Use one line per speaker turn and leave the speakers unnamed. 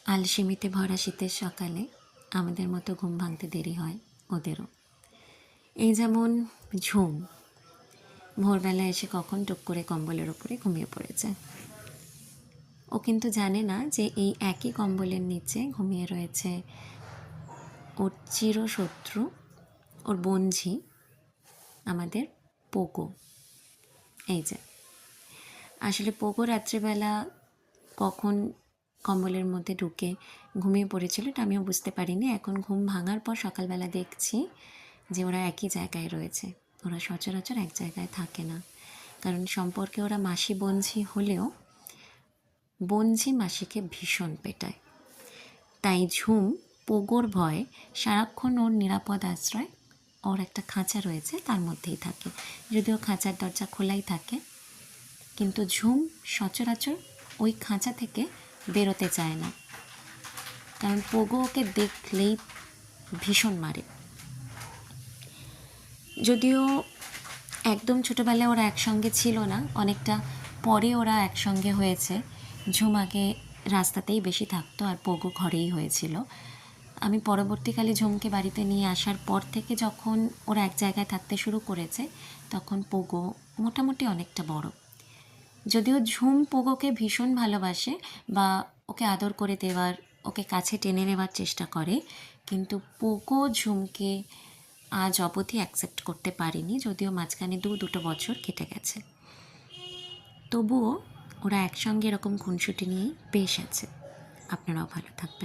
আলসেমিতে ভরা শীতের সকালে আমাদের মতো ঘুম ভাঙতে দেরি হয় ওদেরও। এই যেমন ঝুম ভোরবেলা এসে কখন টুক করে কম্বলের ওপরে ঘুমিয়ে পড়েছে। ও কিন্তু জানে না যে এই একই কম্বলের নিচে ঘুমিয়ে রয়েছে ওর চিরশত্রু, ওর বঞ্ঝি, আমাদের পোগো। এই যে আসলে পোগো রাত্রিবেলা কখন কম্বলের মধ্যে ঢুকে ঘুমিয়ে পড়েছিল এটা আমিও বুঝতে পারিনি। এখন ঘুম ভাঙার পর সকালবেলা দেখছি যে ওরা একই জায়গায় রয়েছে। ওরা সচরাচর এক জায়গায় থাকে না, কারণ সম্পর্কে ওরা মাসি বঞ্ঝি হলেও বঞ্ঝি মাসিকে ভীষণ পেটায়। তাই ঝুম পোগোর ভয়ে সারাক্ষণ ওর নিরাপদ আশ্রয় ওর একটা খাঁচা রয়েছে তার মধ্যেই থাকে, যদিও খাঁচার দরজা খোলাই থাকে। কিন্তু ঝুম সচরাচর ওই খাঁচা থেকে বেরোতে চায় না, কারণ পোগো ওকে দেখলেই ভীষণ মারে। যদিও একদম ছোটোবেলায় ওরা একসঙ্গে ছিল না, অনেকটা পরে ওরা একসঙ্গে হয়েছে। ঝুম আগে রাস্তাতেই বেশি থাকতো আর পোগো ঘরেই হয়েছিল। আমি পরবর্তীকালে ঝুমকে বাড়িতে নিয়ে আসার পর থেকে যখন ওরা এক জায়গায় থাকতে শুরু করেছে তখন পোগো মোটামুটি অনেকটা বড়। যদিও ঝুম পোগোকে ভীষণ ভালোবাসে বা ওকে আদর করে দেওয়ার, ওকে কাছে টেনে নেওয়ার চেষ্টা করে, কিন্তু পোগো ঝুমকে আজ অবধি অ্যাকসেপ্ট করতে পারেনি, যদিও মাঝখানে দুটো বছর কেটে গেছে। তবুও ওরা একসঙ্গে এরকম খুনসুটি নিয়েই বেশ আছে। আপনারাও ভালো থাকবেন।